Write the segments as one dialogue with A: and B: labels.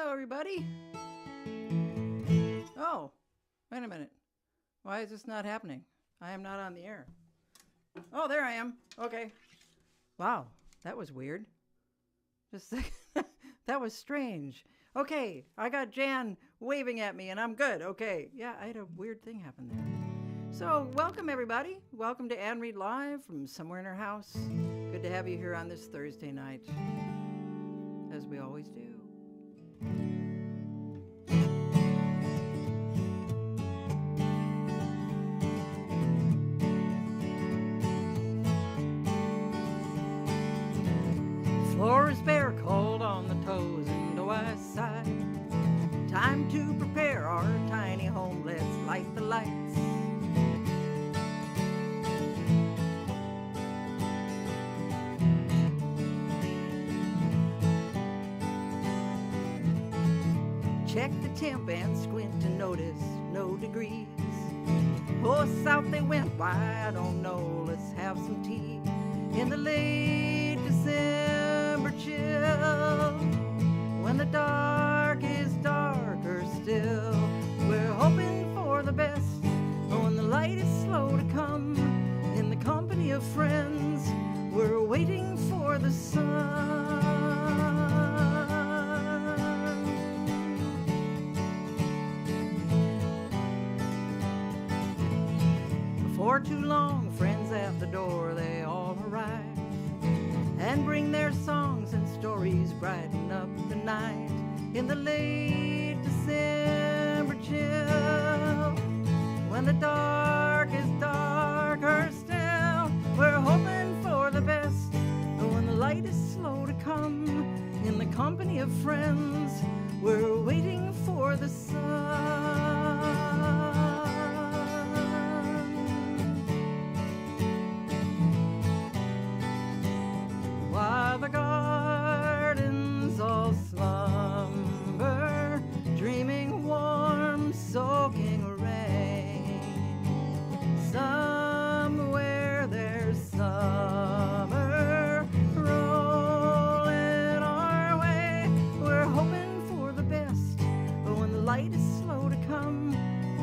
A: Hello, everybody. Oh, wait a minute. Why is this not happening? I am not on the air. Oh, there I am. Okay. Wow, that was weird. Just that was strange. Okay, I got Jan waving at me, and I'm good. Okay, yeah, I had a weird thing happen there. So, welcome, everybody. Welcome to Ann Reed Live from somewhere in her house. Good to have you here on this Thursday night, as we always do. Floor is bare, cold on the toes in the west side. Time to prepare our tiny home, let's light the lights. Check the temp and squint to notice no degrees. Oh, south they went, why I don't know, let's have some tea. In the late December chill, when the dark is darker still, we're hoping for the best, but when the light is slow to come, in the company of friends, we're waiting for the sun. Before too long, friends at the door, they all arrive and bring their songs and stories, brighten up the night. In the late December chill, when the dark is darker still, we're hoping for the best, but when the light is slow to come, in the company of friends, we're waiting for the sun. While the gardens all slumber, dreaming warm, soaking rain, somewhere there's summer rolling our way. We're hoping for the best, but when the light is slow to come,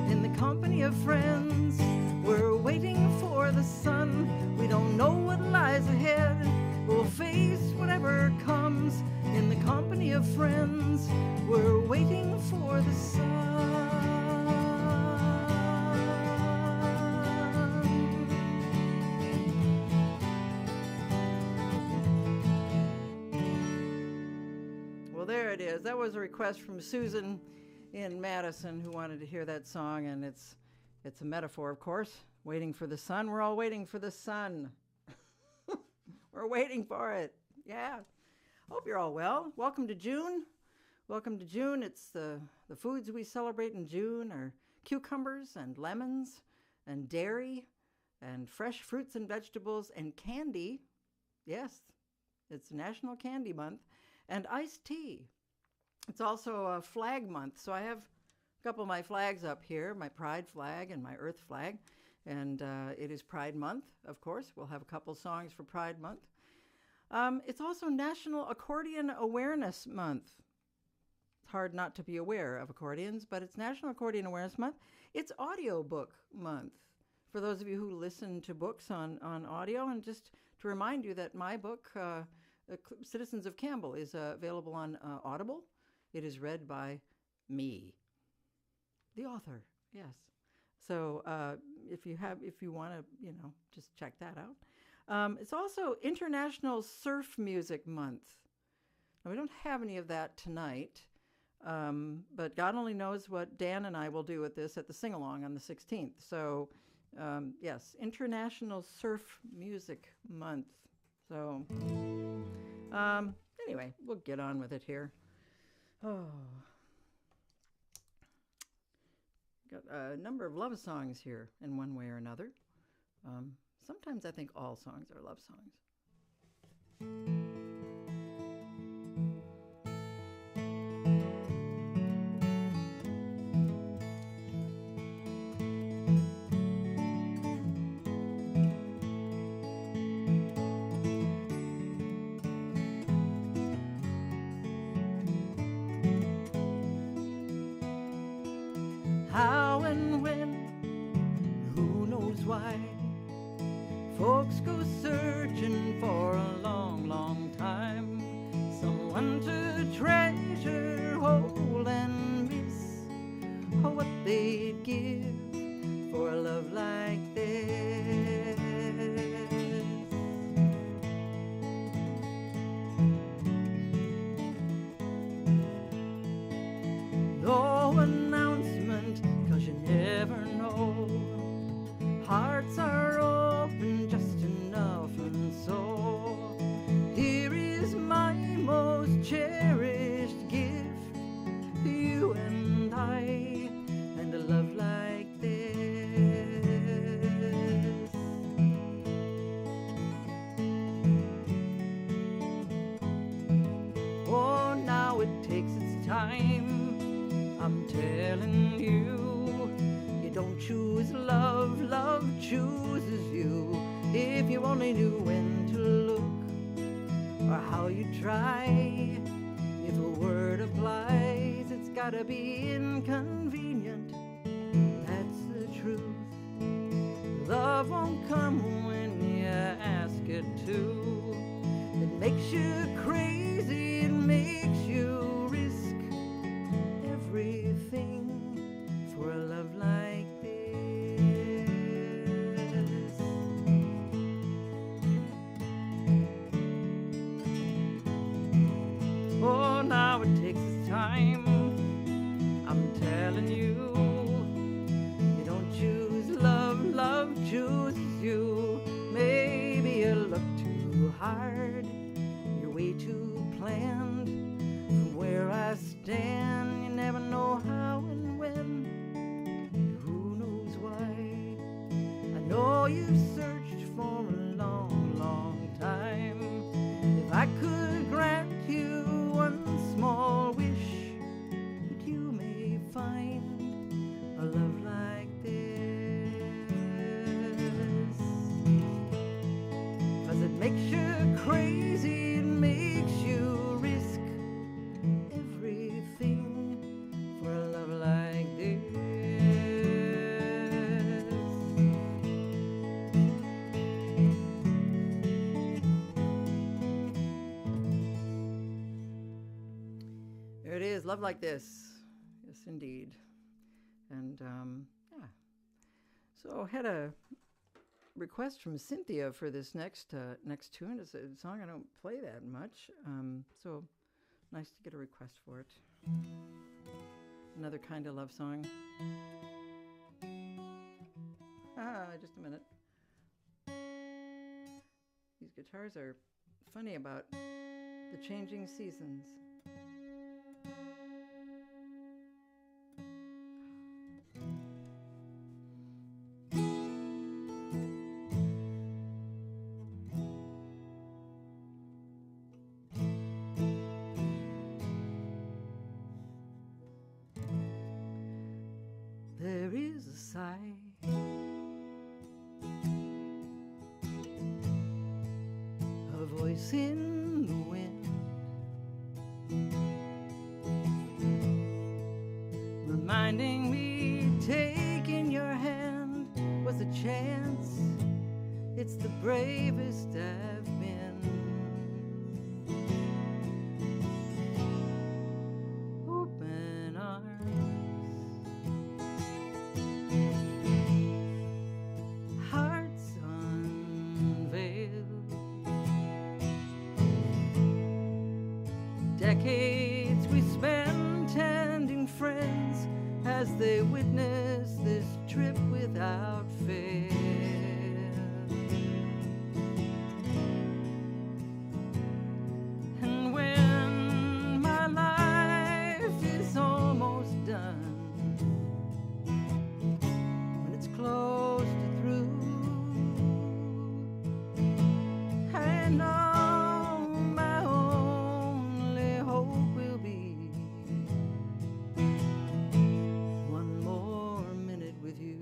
A: in the company of friends, we're waiting for the sun. We don't know what lies ahead, we'll face whatever comes, in the company of friends, we're waiting for the sun. Well, there it is. That was a request from Susan in Madison, who wanted to hear that song, and it's a metaphor, of course. Waiting for the sun. We're all waiting for the sun. We're waiting for it. Yeah. Hope you're all well. Welcome to June. Welcome to June. It's the foods we celebrate in June are cucumbers and lemons and dairy and fresh fruits and vegetables and candy. Yes, it's National Candy Month. And iced tea. It's also a flag month. So I have a couple of my flags up here, my pride flag and my earth flag. And it is Pride Month, of course. We'll have a couple songs for Pride Month. It's also National Accordion Awareness Month. It's hard not to be aware of accordions, but it's National Accordion Awareness Month. It's Audiobook Month, for those of you who listen to books on audio. And just to remind you that my book, Citizens of Campbell, is available on Audible. It is read by me, the author, yes. So if you want to, just check that out. It's also International Surf Music Month. Now, we don't have any of that tonight, but God only knows what Dan and I will do with this at the sing-along on the 16th. So, yes, International Surf Music Month. So, anyway, we'll get on with it here. Oh. Got a number of love songs here in one way or another. Sometimes I think all songs are love songs. searching for a long, long time. Someone to treasure, hold, and miss. Oh, what they'd give for a love like this. No announcement, 'cause you never know. Hearts are open just enough, and so here is my most cherished gift, you and I, and a love like this. Oh, now it takes its time, I'm telling you. You don't choose love, love chooses you. If you only knew when to look, or how you try. If a word applies, it's gotta be inconvenient. That's the truth. Love won't come when you ask it to. It makes you crazy, it makes you risk everything for a love like this. Oh, now it takes its time, I'm telling you. You don't choose love, love chooses you. Maybe you look too hard, you're way too planned. From where I stand, you never know how and when. Who knows why? I know you've searched for a long, long time. If I could grant you one small wish, that you may find a love like this. 'Cause it makes you crazy, it makes you risk everything for a love like this. There it is, love like this. Yes, indeed. And yeah. So I had a request from Cynthia for this next tune. It's a song I don't play that much. So nice to get a request for it. Another kind of love song. Just a minute. These guitars are funny about the changing seasons. There is a sigh, a voice in the wind, reminding me taking your hand was a chance. It's the bravest I've been. Open arms, hearts unveiled, decades we spent tending friends as they witness this trip without fail. And when my life is almost done, when it's close to through, I know my only hope will be one more minute with you.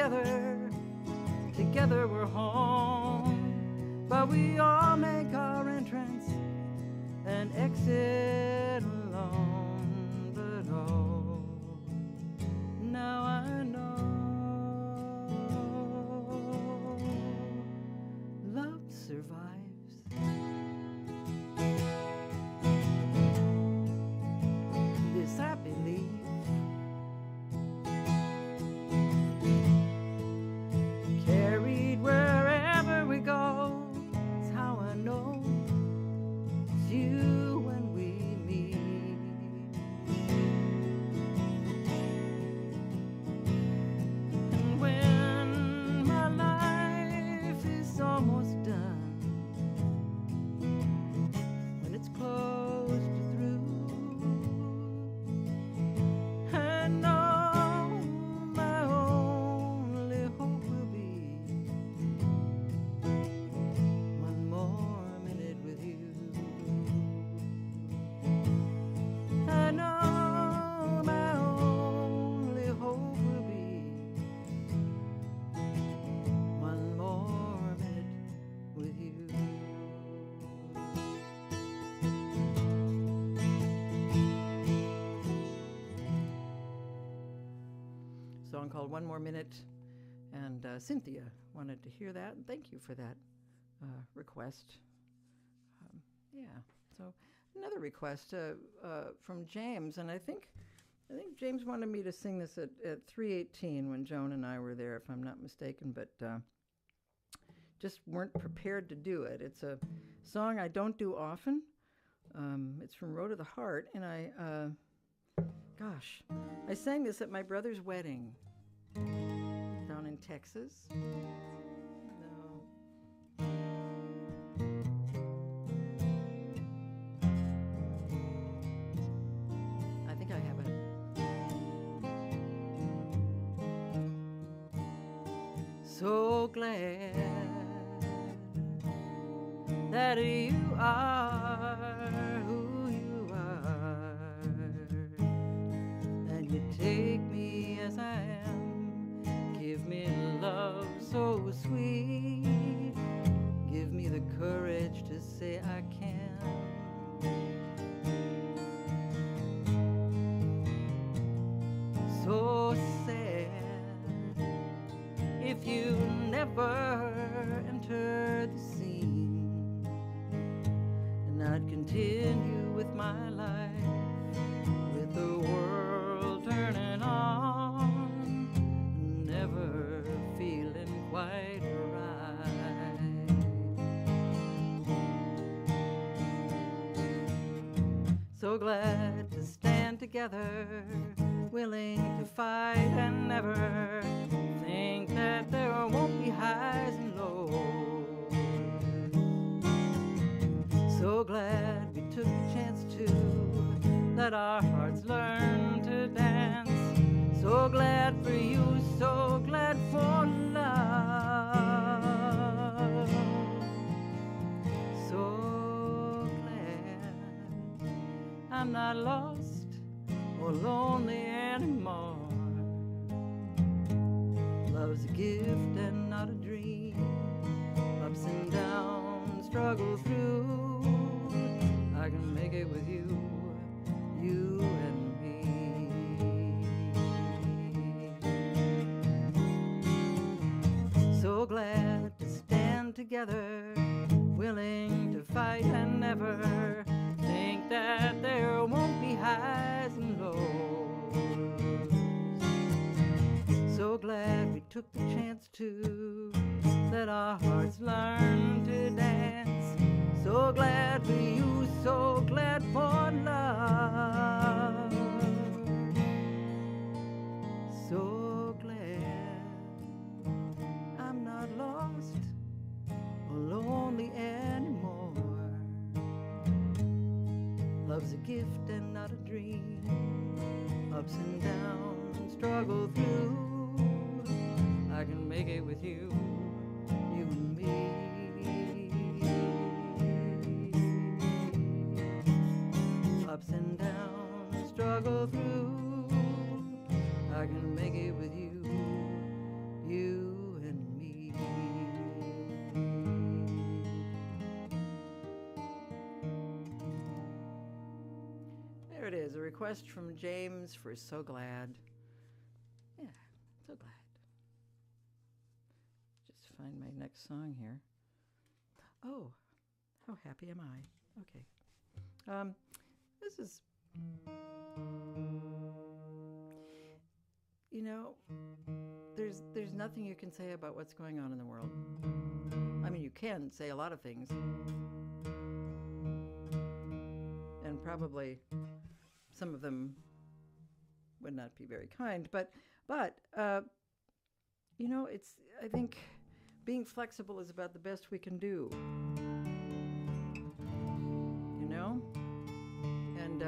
A: together, together we're home. But we all make our entrance and exit alone. But oh, now I know love survives. This I believe. Carried wherever we go, it's how I know it's you when we meet. And when my life is almost done, when it's close to through, I know my only hope will be one more minute with you. I know my only hope will be one more minute with you. Song called One More Minute, and Cynthia wanted to hear that, and thank you for that request. Yeah, so another request from James, and I think James wanted me to sing this at 3:18 when Joan and I were there, if I'm not mistaken, but just weren't prepared to do it. It's a song I don't do often. It's from Road to the Heart, and I sang this at my brother's wedding down in Texas. No. I think I have it. So glad that you are who you are, and you take me as I am, give me love so sweet, give me the courage to say I can. So sad if you never entered the scene, and I'd continue with my life, with the world turning on, never feeling quite right. So glad to stand together, willing to fight and never think that there won't be highs and lows. So glad we took the chance to let our hearts learn to dance. So glad for you, so glad for love. So glad I'm not lost or lonely anymore. Love's a gift and not a dream. Ups and downs, struggle through. I can make it with you, you and me. So glad to stand together, willing to fight and never think that there won't be highs and lows. So glad we took the chance to let our hearts learn to dance. So glad for you, so glad for love. So glad I'm not lost or lonely anymore. Love's a gift and not a dream. Ups and downs, struggle through. I can make it with you, you and me. Ups and downs, struggle through. I can make it with you, you request from James for So Glad. Yeah, so glad. Just find my next song here. Oh, how happy am I? Okay. This is, you know, there's nothing you can say about what's going on in the world. I mean, you can say a lot of things. And probably some of them would not be very kind, but you know, I think being flexible is about the best we can do, you know, and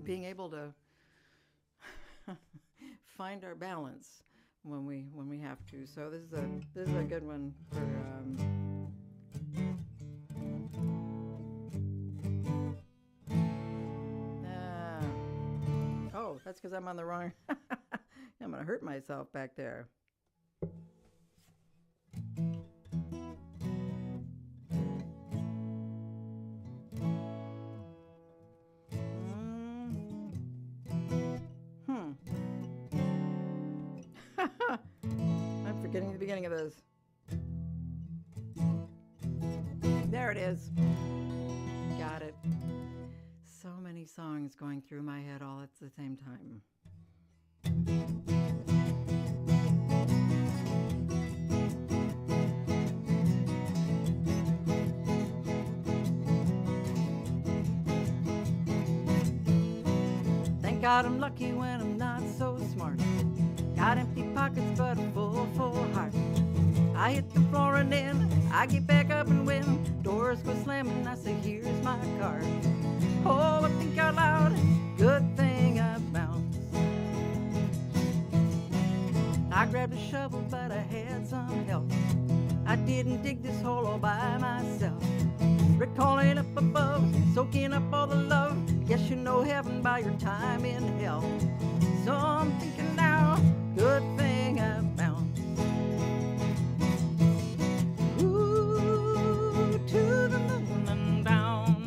A: being able to find our balance when we have to. So this is a good one for. Oh, that's because I'm on the wrong. I'm gonna hurt myself back there. I'm forgetting the beginning of this. There it is. Got it. So many songs going through my head all at the same time. Thank God I'm lucky when I'm not so smart. Got empty pockets but a full heart. I hit the floor and then I get back up and win. Doors go slamming, I say, here's my card. Oh, I think out loud, good thing I bounced. I grabbed a shovel, but I had some help. I didn't dig this hole all by myself. Recalling up above, soaking up all the love. Guess you know heaven by your time in hell. So I'm thinking now, good thing I bounced. Ooh, to the moon and down.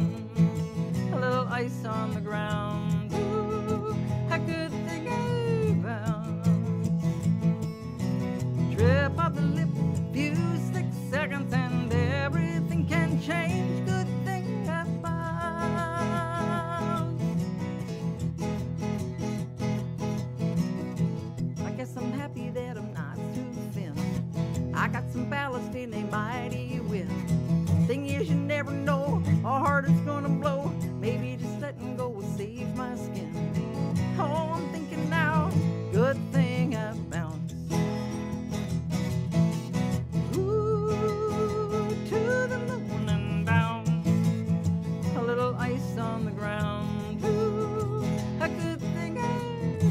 A: A little ice on the ground. Ooh, a good thing I bounced. Trip of the lip, few 6 seconds and everything can change. Good thing I bounced. I guess I'm happy that I'm not too thin. I got some ballast in a mighty wind. Thing is, you never know how hard it's gonna blow. Maybe just letting go will save my skin. Oh, I'm thinking now, good thing I bounced. Ooh, to the moon and down. A little ice on the ground. Ooh, a good thing I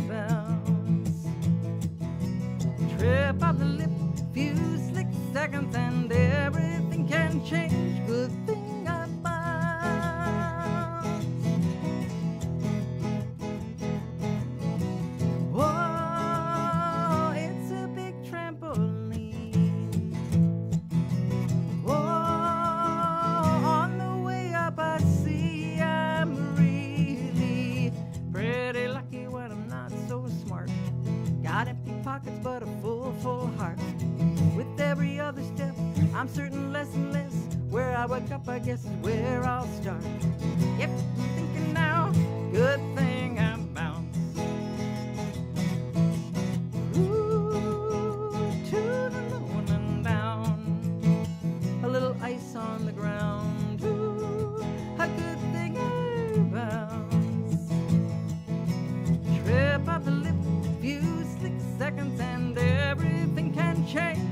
A: bounced. Trip of the lip, few slick seconds and everything can change. Good thing I bounced. Whoa, it's a big trampoline. Whoa, on the way up I see I'm really pretty lucky when I'm not so smart. Got empty pockets but a full heart. With every other step, I'm certain less and less. Where I wake up, I guess, is where I'll start. Yep, I'm thinking now, good thing I'm bounced. Ooh, to the moon and down. A little ice on the ground. Ooh, a good thing I bounced. Trip of the lip, few 6 seconds and everything can change.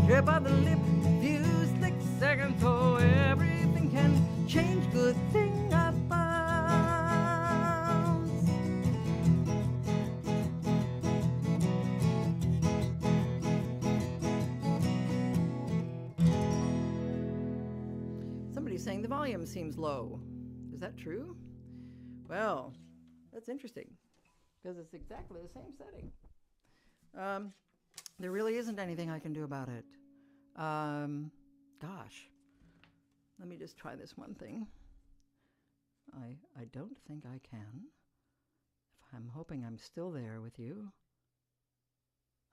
A: Trip of the lip, few 6 seconds, oh, everything can change. Good thing I bounced. Somebody's saying the volume seems low. Is that true? Well, that's interesting because it's exactly the same setting. There really isn't anything I can do about it. Gosh, let me just try this one thing. I don't think I can. I'm hoping I'm still there with you.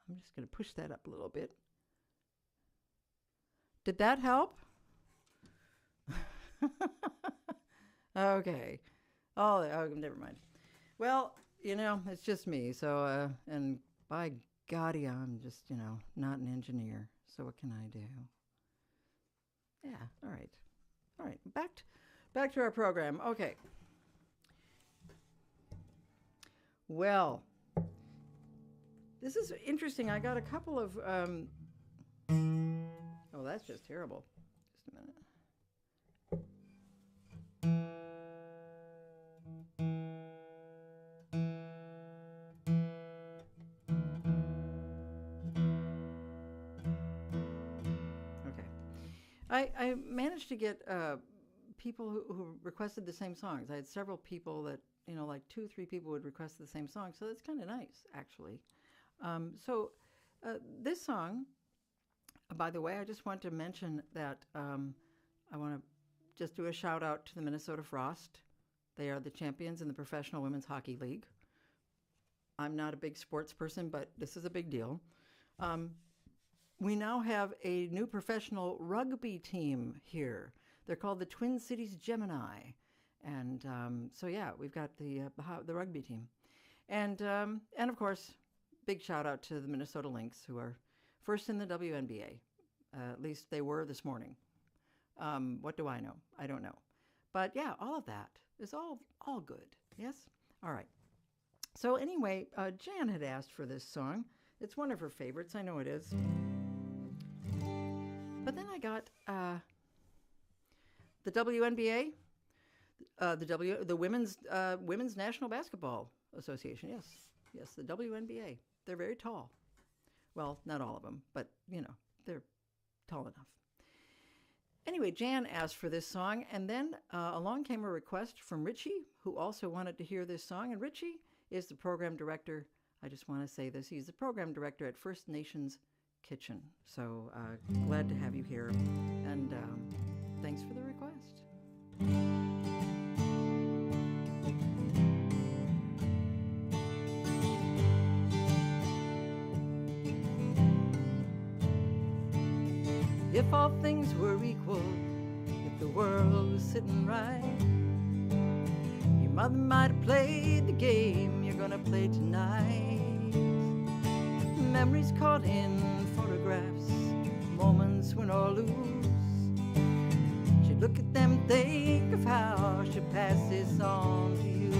A: I'm just going to push that up a little bit. Did that help? Okay. Oh, never mind. Well, it's just me. So, and by God, I'm just, not an engineer. So what can I do? Yeah. All right. All right. Back to our program. Okay. Well, this is interesting. I got a couple of, oh, that's just terrible. Just a minute. I managed to get people who requested the same songs. I had several people that, like 2 or 3 people would request the same song. So that's kind of nice, actually. This song, by the way, I just want to mention that I want to just do a shout out to the Minnesota Frost. They are the champions in the Professional Women's Hockey League. I'm not a big sports person, but this is a big deal. We now have a new professional rugby team here. They're called the Twin Cities Gemini. And we've got the rugby team. And of course, big shout out to the Minnesota Lynx, who are first in the WNBA. At least they were this morning. What do I know? I don't know. But yeah, all of that is all good. Yes? All right. So anyway, Jan had asked for this song. It's one of her favorites. I know it is. But then I got the WNBA, the Women's National Basketball Association. Yes, the WNBA. They're very tall. Well, not all of them, but they're tall enough. Anyway, Jan asked for this song, and then along came a request from Richie, who also wanted to hear this song. And Richie is the program director. I just want to say this. He's the program director at First Nations Kitchen. So glad to have you here, and thanks for the request. If all things were equal, if the world was sitting right, your mother might have played the game you're gonna play tonight. Memories caught in photographs, moments win or lose. She'd look at them and think of how she'd pass this on to you.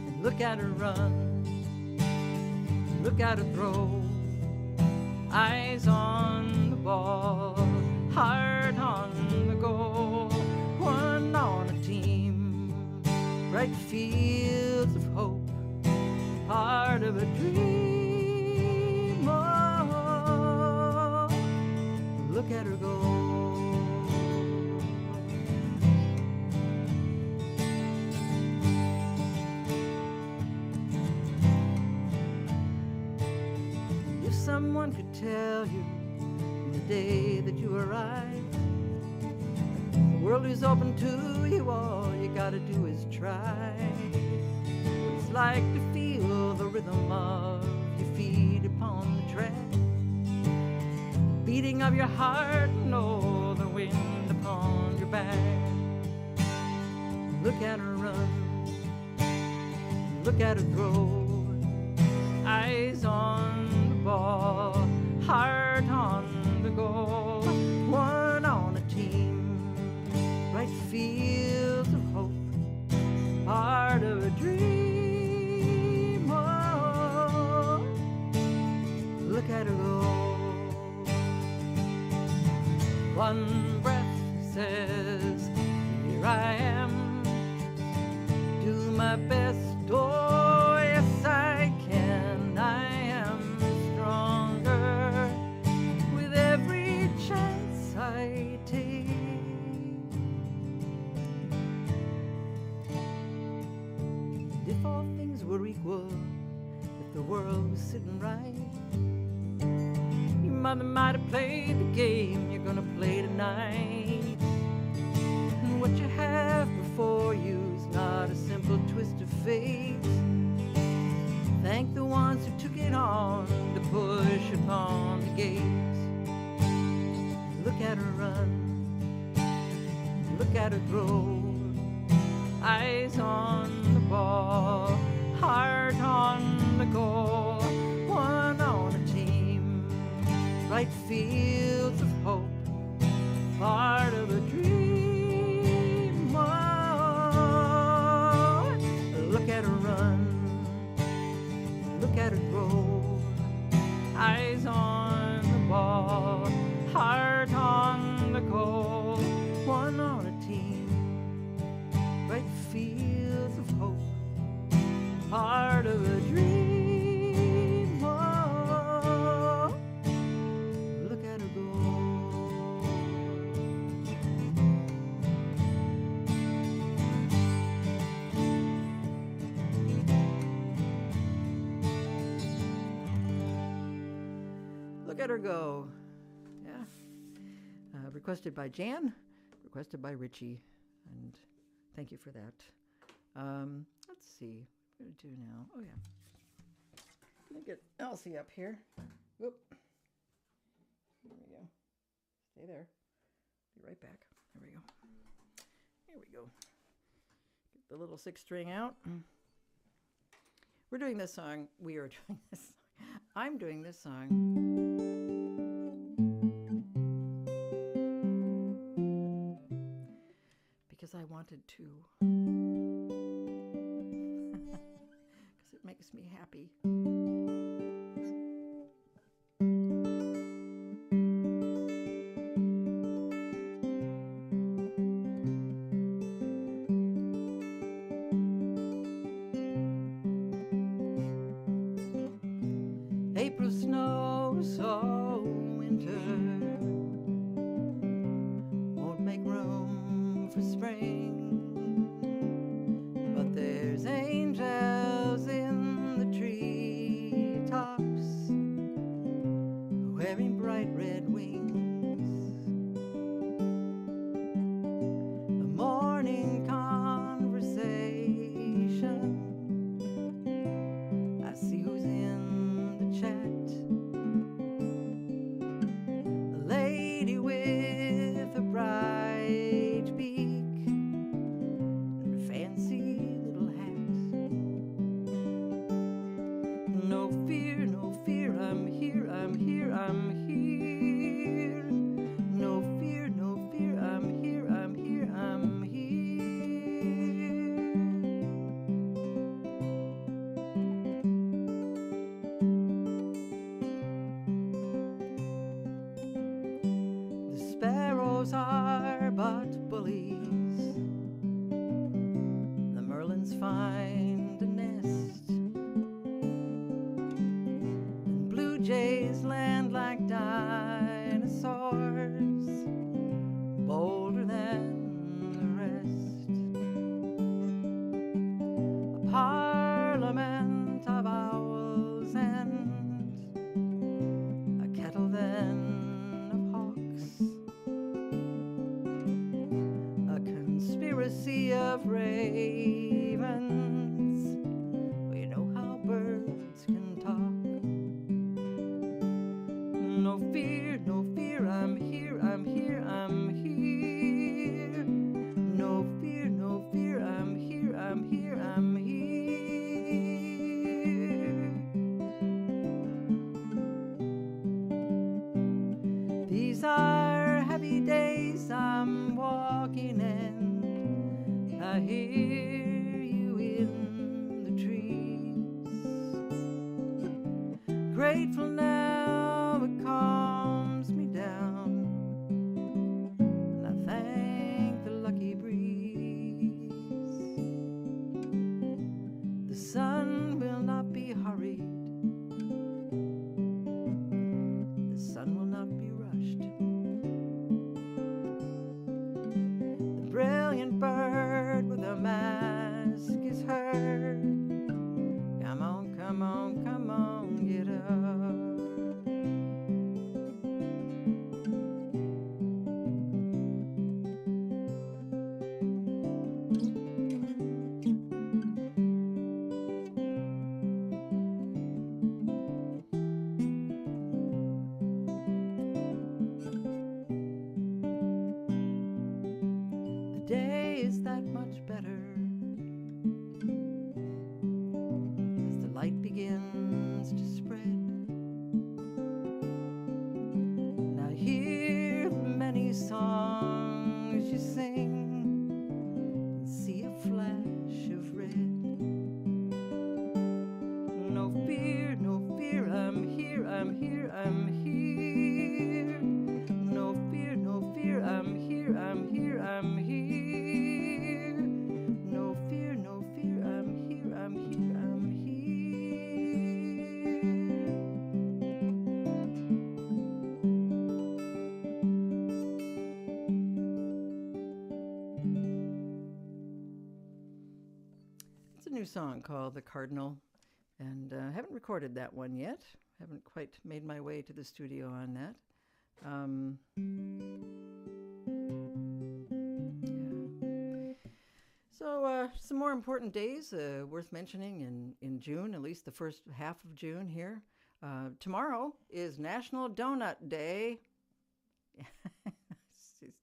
A: And look at her run, look at her throw, eyes on the ball, heart on the goal. One on a team, bright fields of hope, part of a dream. Oh, look at her go. If someone could tell you the day that you arrived, the world is open to you, all you gotta do is try. What it's like to feel the rhythm of your feet upon the track, the beating of your heart, know the wind upon your back. Look at her run, look at her throw, eyes on the ball, heart on the goal. One on a team, bright fields of hope, part of a dream. Oh, look at her go. One breath says, here I am, do my best. Oh, yes, I can. I am stronger with every chance I take. If all things were equal, if the world was sitting right, your mother might have played the game you're gonna play tonight. And what you have before before you's not a simple twist of fate. Thank the ones who took it on to push upon the gate. Look at her run, look at her throw, eyes on the ball, heart on the goal, one on a team, bright fields of hope, part of a dream. Oh, look at her run, look at her throw, eyes on the ball, heart on the goal, one on a team, bright fields of hope, part of a dream. Oh, look at her go. Look at her go. Yeah. Requested by Jan, requested by Richie, and thank you for that. Let's see, what do I do now? Oh yeah, let me get Elsie up here. Whoop. There we go. Stay there. Be right back. There we go. Here we go. Get the little 6-string out. We're doing this song. We are doing this song. I'm doing this song. Because I wanted to. Because it makes me happy. April snow, so winter won't make room for spring, but there's angels in the treetops wearing bright red wings. The morning conversation, I see who's in the chat. A lady with a bright beak and a fancy little hat. No fear, no fear, I'm here, I'm here, I'm here. No fear, no fear, I'm here, I'm here, I'm here. The sparrows are but bullies, the merlins find a nest, and blue jays land like dinosaurs, bolder than the rest. A parliament of owls and a kettle then of hawks, a conspiracy of ravens. We know how birds can talk. No fear, no fear, I'm here, I'm here, I'm here. No fear, no fear, I'm here, I'm here, I'm here. These are heavy days I'm walking in. I hear light begins to spread. Now hear the many songs you sing and see a flash of red. No fear, no fear, I'm here, I'm here, I'm here. No fear, no fear, I'm here, I'm here, I'm here. No fear, no fear, I'm here, I'm here, I'm here. It's a new song called The Cardinal, and I haven't recorded that one yet. Haven't quite made my way to the studio on that. Yeah. So some more important days worth mentioning in June, at least the first half of June here. Tomorrow is National Donut Day.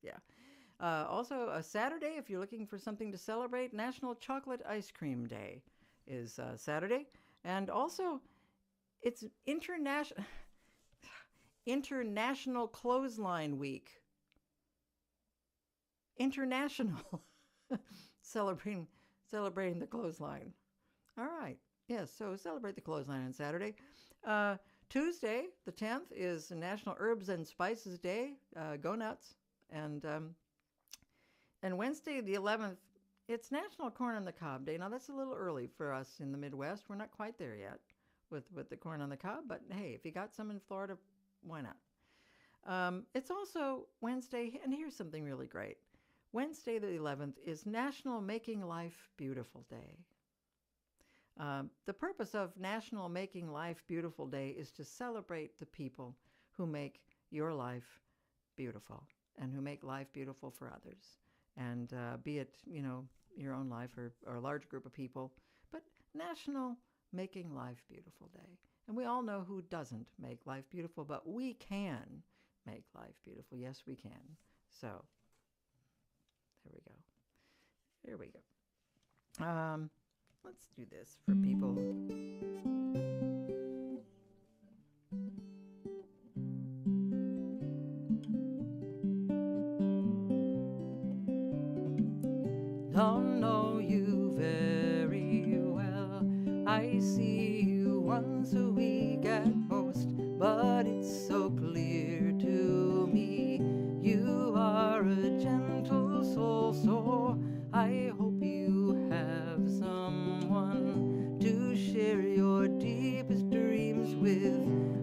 A: Yeah. Also, a Saturday, if you're looking for something to celebrate, National Chocolate Ice Cream Day is Saturday. And also, it's International Clothesline Week. International. Celebrating the clothesline. All right. Yes, so celebrate the clothesline on Saturday. Tuesday, the 10th, is National Herbs and Spices Day. Go nuts. And Wednesday, the 11th, it's National Corn on the Cob Day. Now, that's a little early for us in the Midwest. We're not quite there yet with the corn on the cob. But, hey, if you got some in Florida, why not? It's also Wednesday, and here's something really great. Wednesday, the 11th, is National Making Life Beautiful Day. The purpose of National Making Life Beautiful Day is to celebrate the people who make your life beautiful and who make life beautiful for others. And be it, your own life or a large group of people, but National Making Life Beautiful Day. And we all know who doesn't make life beautiful, but we can make life beautiful. Yes, we can. So, there we go. There we go. Let's do this for people. Don't know you very well. I see you once a week at most, but it's so clear to me you are a gentle soul, so I hope you have someone to share your deepest dreams with.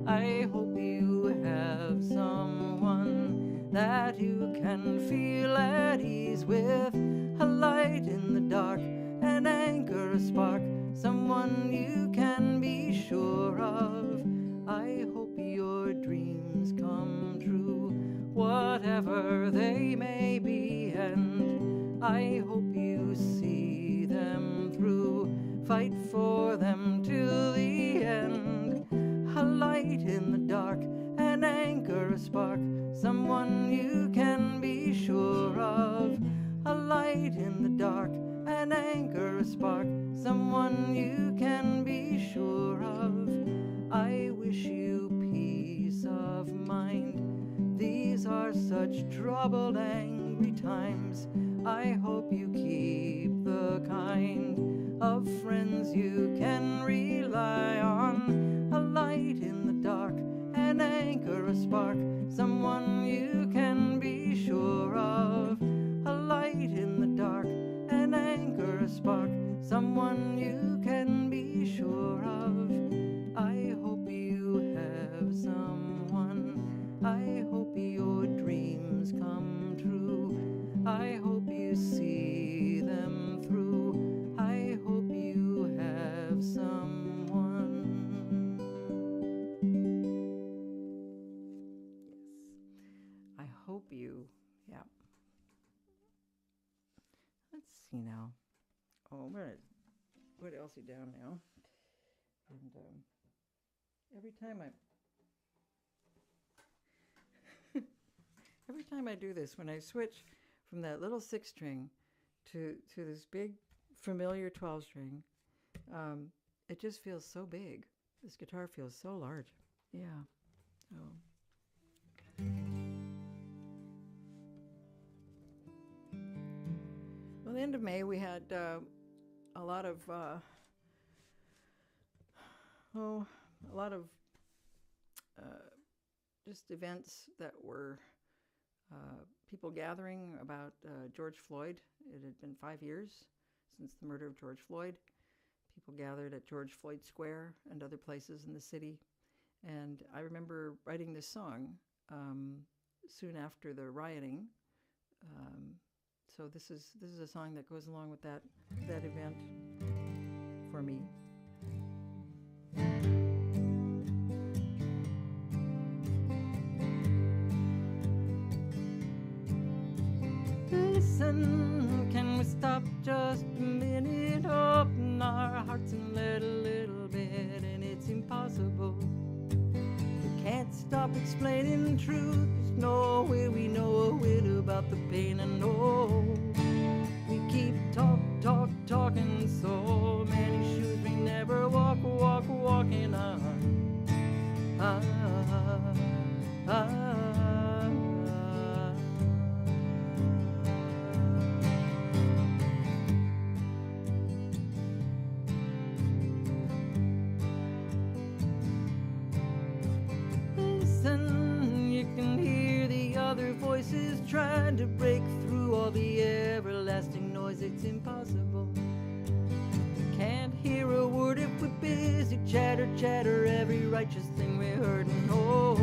A: I hope you have someone that you can feel at ease with. A light in the dark, an anchor, a spark, someone you can be sure of. I hope your dreams come true, whatever they may be, and I hope you see them through. Fight for them till the end. A light in the dark, an anchor, a spark, someone you can be sure of. A light in the dark, an anchor, a spark, someone you can be sure of. I wish you peace of mind. These are such troubled, angry times. I hope you keep the kind of friends you can rely on. A light in the dark, an anchor, a spark, someone you can be sure of. A light in the dark, an anchor, a spark, someone you can be sure of. I hope you have someone. I hope your dreams come true. I hope you see them through. I hope you have someone. Yes. I hope you, yeah. Let's see now. Oh, what else is down now? And every time I do this, when I switch from that little 6-string to this big familiar 12-string, it just feels so big. This guitar feels so large. Yeah. So. Well, the end of May, we had a lot of just events that were people gathering about George Floyd. It had been 5 years since the murder of George Floyd. People gathered at George Floyd Square and other places in the city. And I remember writing this song soon after the rioting. So this is a song that goes along with that event for me. Listen, can we stop just a minute? Open our hearts and let a little bit, and it's impossible. We can't stop explaining the truth. There's no way we know a whit about the pain. And no, we keep talking. So many shoes we never walking on. Listen, you can hear the other voices trying to break through all the everlasting noise. It's impossible. We can't hear a word if we're busy chatter every righteous thing we heard. And oh,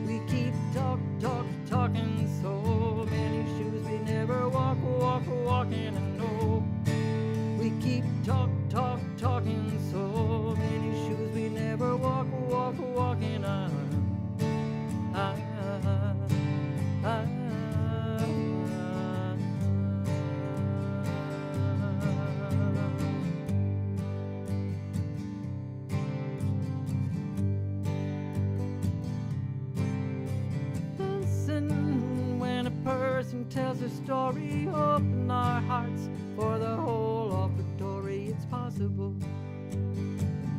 A: we keep talking. So many shoes we never walking. And no, we keep talking. So many shoes we never walking on. Listen, when a person tells a story, open our hearts for the whole offertory. It's possible.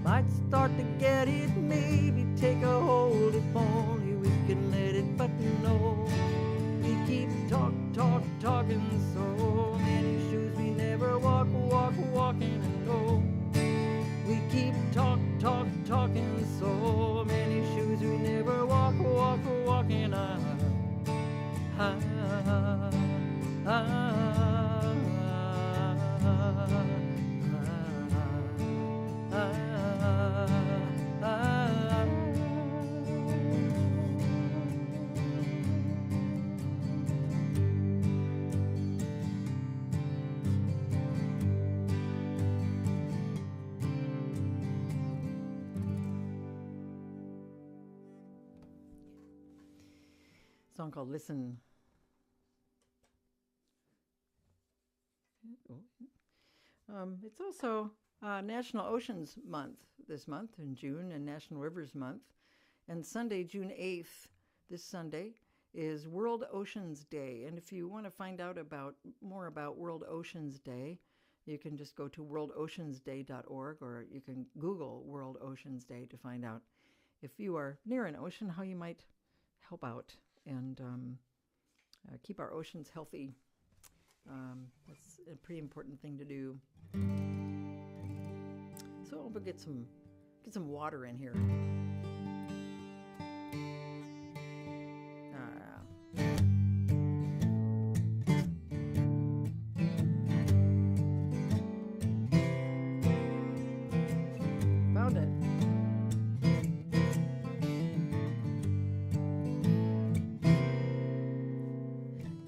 A: Might start to get it, maybe take a hold if only we can let it, but no, we keep talking. So many shoes we never walking. And no, we keep talking. So many shoes we never walking on. Song called Listen. It's also National Oceans Month this month in June, and National Rivers Month. And Sunday, June 8th, this Sunday, is World Oceans Day. And if you want to find out more about World Oceans Day, you can just go to worldoceansday.org, or you can Google World Oceans Day to find out, if you are near an ocean, how you might help out and keep our oceans healthy. That's a pretty important thing to do. So we'll get some water in here. Found it.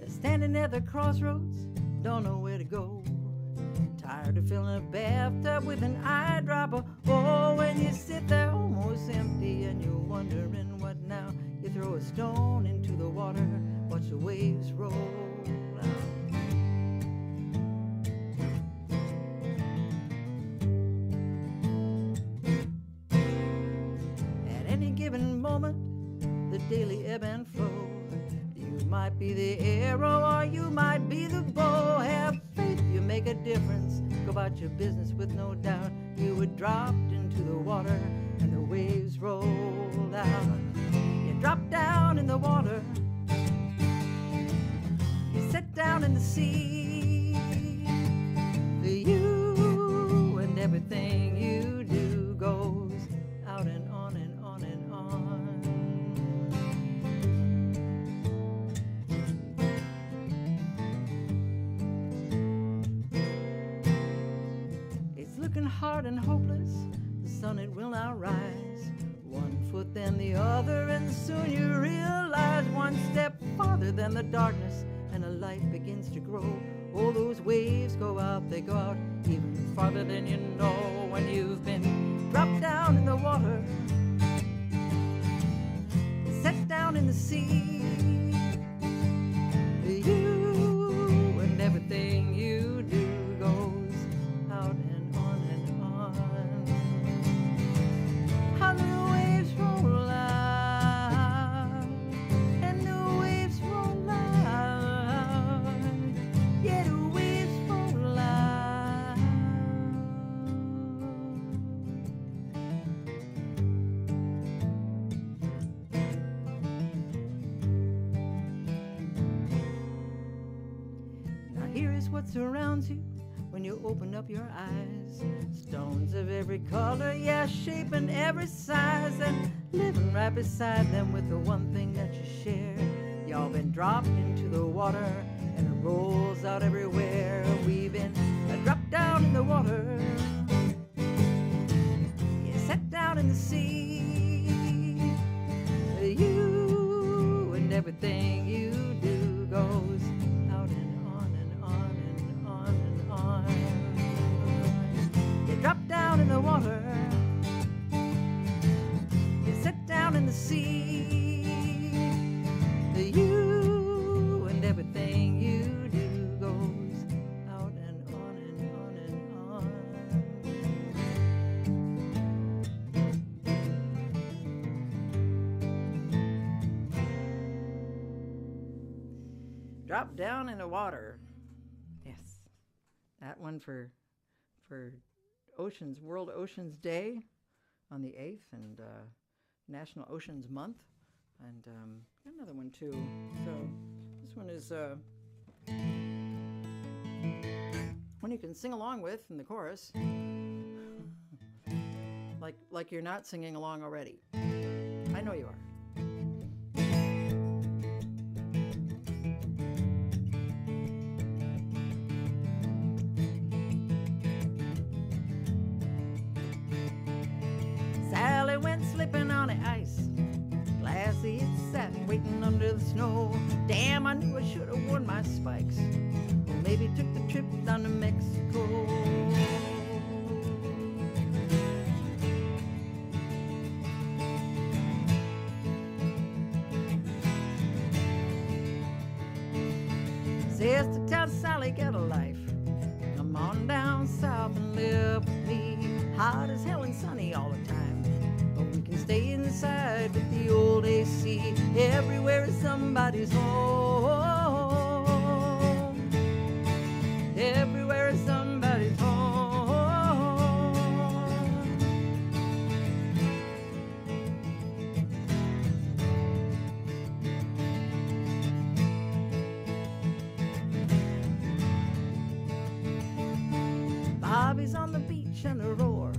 A: Standing at the crossroads, don't know where to go. Tired of filling a bathtub with an eyedropper. Oh, when you sit there almost empty and you're wondering what now, you throw a stone into the water, watch the waves roll out. At any given moment, the daily ebb and flow. You might be the arrow or you might be the bow. Have faith, you make a difference. Go by about your business with no doubt. You were dropped into the water and the waves rolled out. You dropped down in the water, you sat down in the sea. You and everything you do goes out and on and on and on. It's looking hard and hopeless, the sun it will not rise. One foot then the other, and soon you realize one step farther than the darkness, and a light begins to grow. Oh, those waves go out, they go out even farther than you know. When you've been dropped down in the water, set down in the sea, you and everything you do goes out and on and on. How the waves roll out, and the waves roll out, yeah, the waves roll out. Now here is what surrounds you when you open up your eyes. Stones of every color, yeah, shape and every size, and living right beside them with the one thing that you share. Y'all been dropped into the water and it rolls out everywhere. We've been dropped down in the water, you set down in the sea. You and everything you do goes out and on and on and on and on. You drop down in the water, you sit down in the sea. You and everything you do goes out and on and on and on. Drop down in the water. Yes, that one for Oceans, World Oceans Day on the 8th, and National Oceans Month, and another one too. So this one is one you can sing along with in the chorus, like you're not singing along already. I know you are. Sally went slipping on the ice, glassy it sat waiting under the snow. Damn, I knew I should have worn my spikes, or maybe took the trip down to Mexico. Says to tell Sally, get a life, come on down south and live with me. Hot as hell and sunny all the time, but we can stay inside with the old AC. Everywhere is somebody's home. Everywhere is somebody's home. Bobby's on the beach and a roar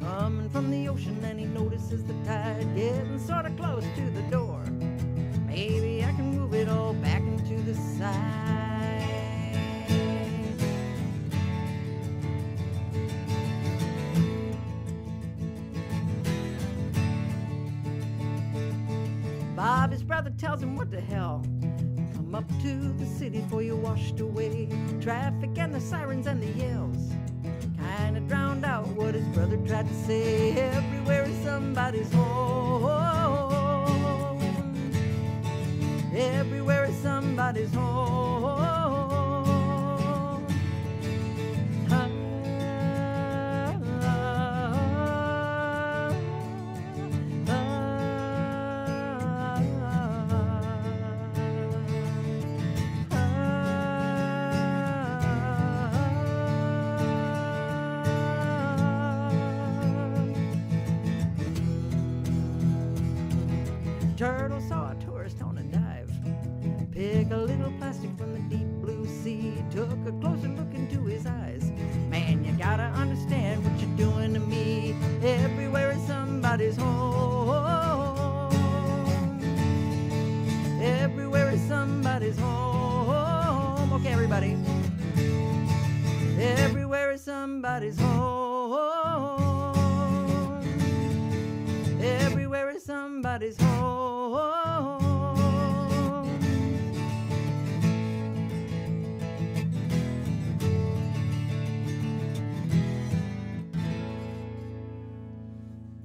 A: coming from the ocean, and he notices the tide getting sort of close to the door. Maybe I can move it all back into the side. Bobby's brother tells him, what the hell, come up to the city for you're washed away. Traffic and the sirens and the yells kinda drowned out what his brother tried to say. Everywhere is somebody's home. Everywhere is somebody's home. turtle saw a tourist on a dive. Pick a little plastic from the deep blue sea. Took a closer look into his eyes. Man, you gotta understand what you're doing to me. Everywhere is somebody's home. Everywhere is somebody's home. Okay, everybody. Everywhere is somebody's home. Everywhere is somebody's home.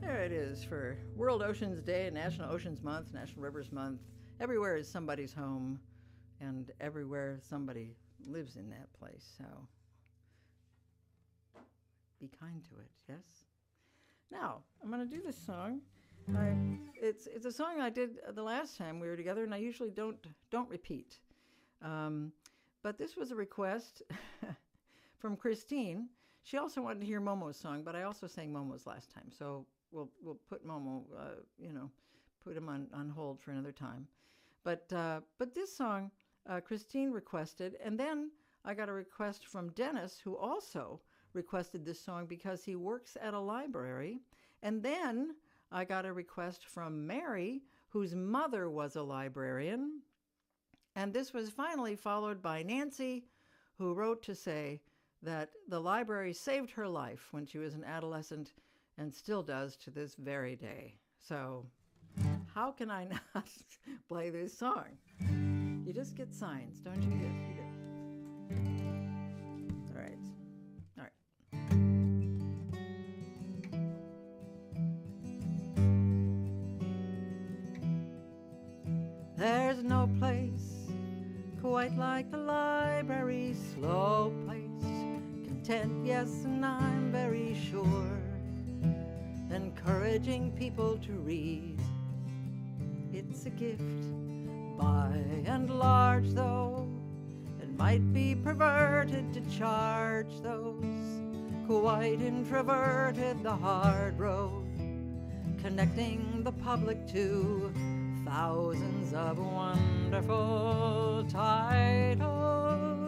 A: There it is for World Oceans Day, National Oceans Month, National Rivers Month. Everywhere is somebody's home, and everywhere somebody lives in that place, so be kind to it, yes? Now, I'm going to do this song. It's a song I did the last time we were together, and I usually don't repeat. But this was a request from Christine. She also wanted to hear Momo's song, but I also sang Momo's last time, so we'll put Momo, put him on hold for another time. But this song, Christine requested, and then I got a request from Dennis, who also requested this song because he works at a library. And then I got a request from Mary, whose mother was a librarian. And this was finally followed by Nancy, who wrote to say that the library saved her life when she was an adolescent and still does to this very day. So how can I not play this song? You just get signs, don't you? Yes, you do. All right. All right. There's no place quite like the library, slow paced, content, yes, and I'm very sure, encouraging people to read. It's a gift, by and large, though it might be perverted to charge those quite introverted the hard road, connecting the public to thousands of wonderful titles.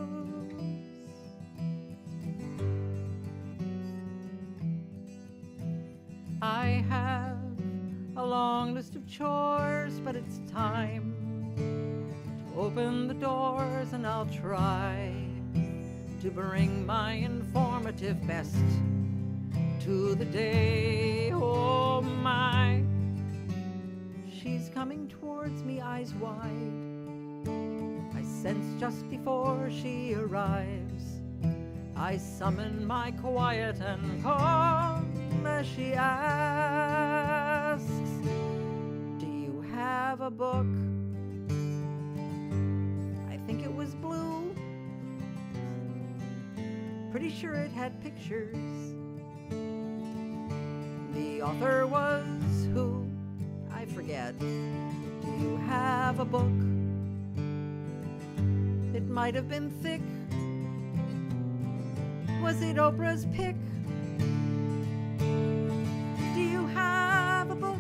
A: I have a long list of chores, but it's time to open the doors, and I'll try to bring my informative best to the day. Oh my, she's coming towards me, eyes wide. I sense just before she arrives. I summon my quiet and calm as she asks, do you have a book? I think it was blue. Pretty sure it had pictures. The author was who? I forget. Do you have a book? It might have been thick. Was it Oprah's pick? Do you have a book?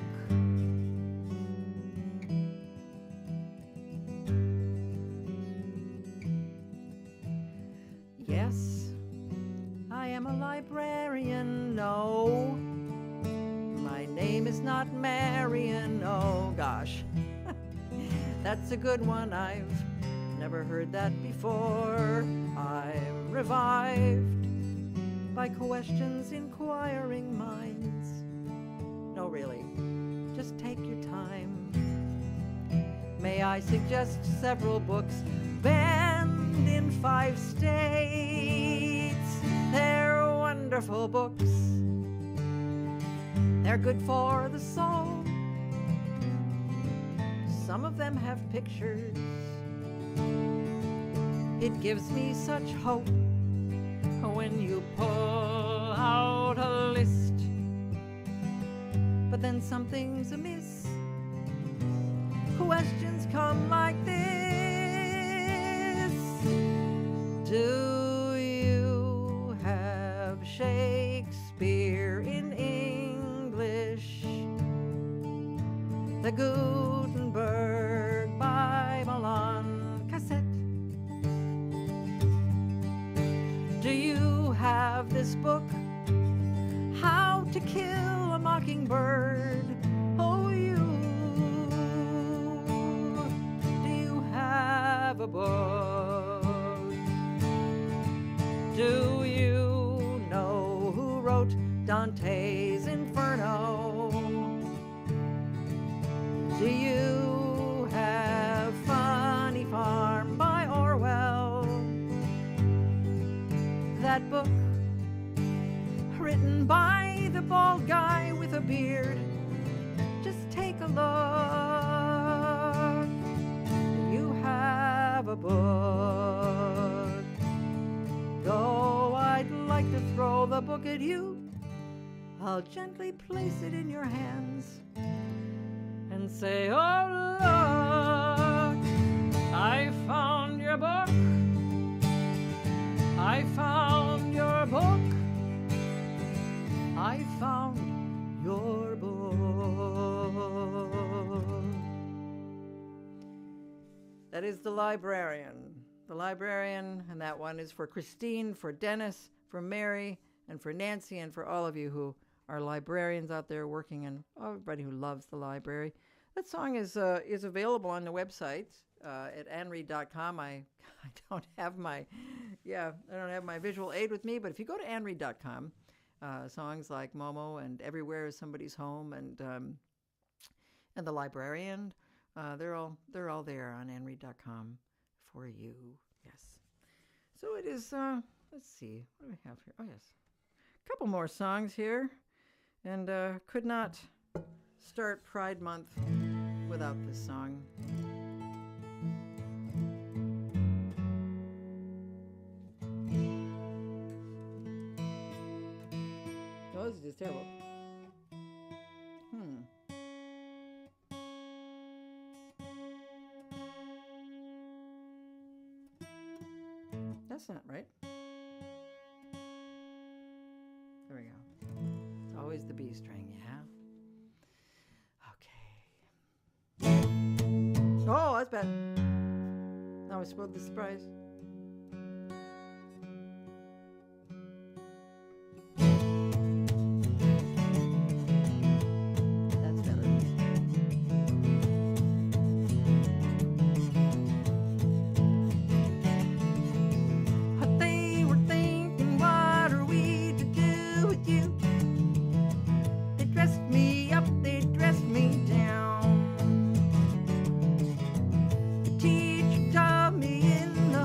A: Yes, I am a librarian, no. My name is not Marion, oh gosh. That's a good one, I've never heard that before. I'm revived by questions inquiring minds. No, really, just take your time. May I suggest several books banned in 5 states? They're wonderful books. They're good for the soul. Some of them have pictures. It gives me such hope when you pull out a list, but then something's amiss. Questions come like this: do you have Shakespeare in English? The Guten this book, How to Kill a Mockingbird. Oh, do you have a book? Do you know who wrote Dante's Inferno? Do you have Funny Farm by Orwell? That book, written by the bald guy with a beard. Just take a look. Do you have a book? Though I'd like to throw the book at you, I'll gently place it in your hands and say, oh, look, I found your book. I found your book. I found your book. That is The Librarian. The Librarian, and that one is for Christine, for Dennis, for Mary, and for Nancy, and for all of you who are librarians out there working, and everybody who loves the library. That song is available on the website at anreed.com. I don't have my visual aid with me, but if you go to anreed.com, songs like Momo and Everywhere Is Somebody's Home and The Librarian, they're all there on anreed.com for you. Yes. So it is. Let's see. What do we have here? Oh yes, a couple more songs here, and could not start Pride Month without this song. Oh, this is just terrible. That's not right. There we go. It's always the B string, yeah? Okay. Oh, that's bad. Now I spoiled the surprise. That's better. What they were thinking, what are we to do with you? They dressed me up, they dressed me down. The teacher taught me in the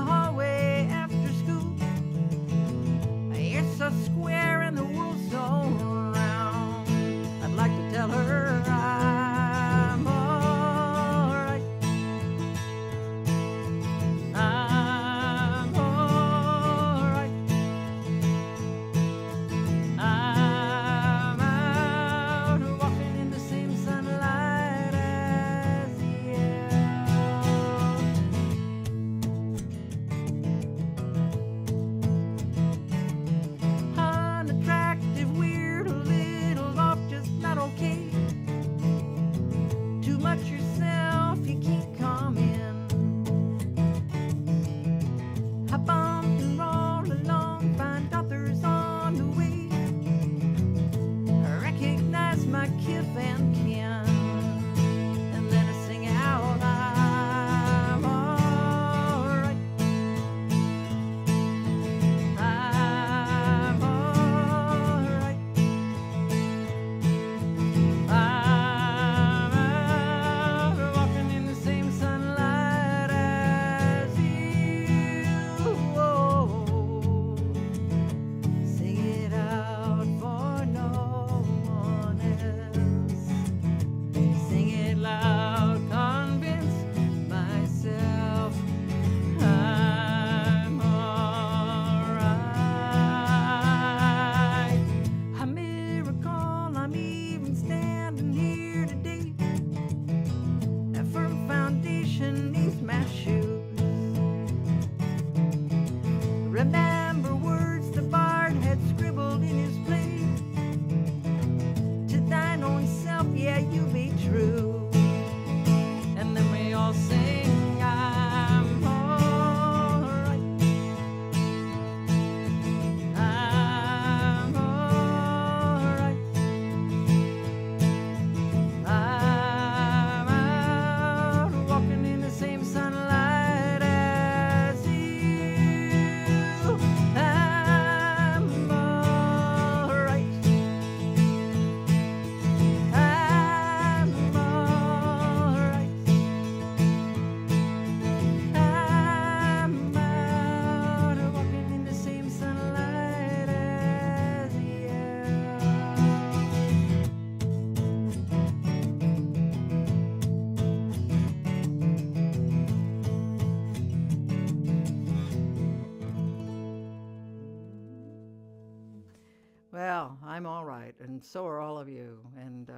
A: Well, I'm all right, and so are all of you. And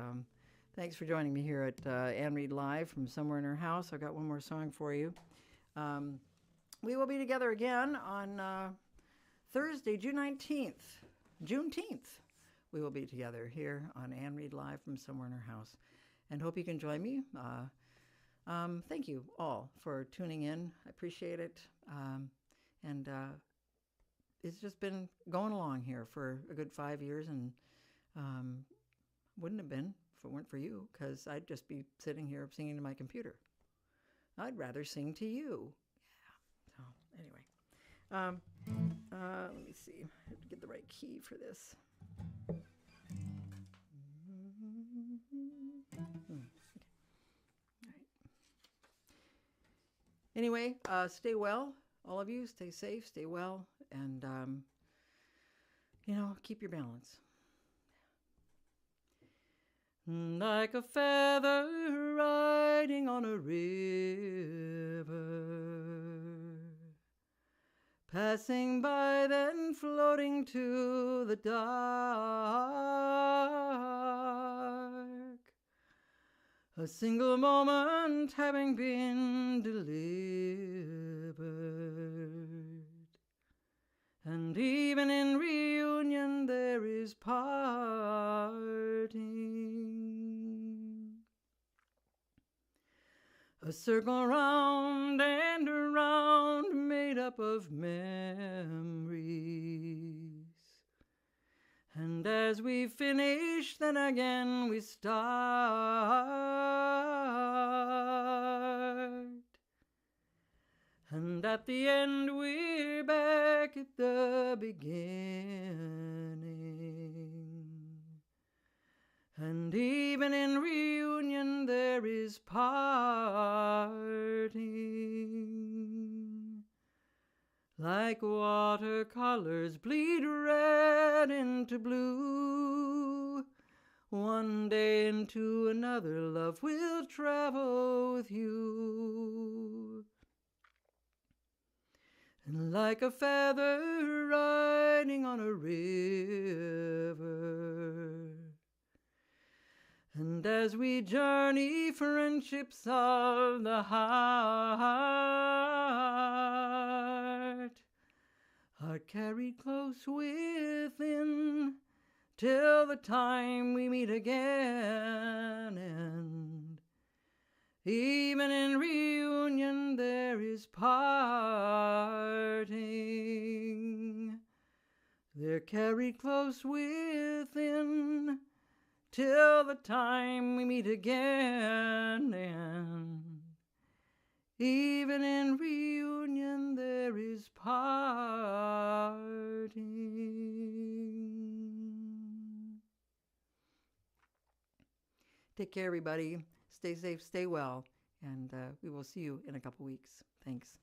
A: thanks for joining me here at Ann Reed Live from somewhere in her house. I've got one more song for you. We will be together again on Thursday, June 19th. Juneteenth. We will be together here on Ann Reed Live from somewhere in her house. And hope you can join me. Thank you all for tuning in. I appreciate it. And it's just been going along here for a good 5 years, and wouldn't have been if it weren't for you, because I'd just be sitting here singing to my computer. I'd rather sing to you. Yeah. So anyway, let me see. I have to get the right key for this. Anyway, stay well, all of you. Stay safe, stay well, and, keep your balance. Like a feather riding on a river, passing by then floating to the dark. A single moment having been delivered, and even in reunion there is parting. A circle round and around made up of memories. And as we finish, then again we start. And at the end we're back at the beginning. And even in reunion there is parting. Like watercolors bleed red into blue, one day into another love will travel with you. And like a feather riding on a river, and as we journey friendships of the heart are carried close within till the time we meet again. And even in reunion there is parting. They're carried close within till the time we meet again. And even in reunion there is parting. Take care, everybody. Stay safe, stay well, and we will see you in a couple weeks. Thanks.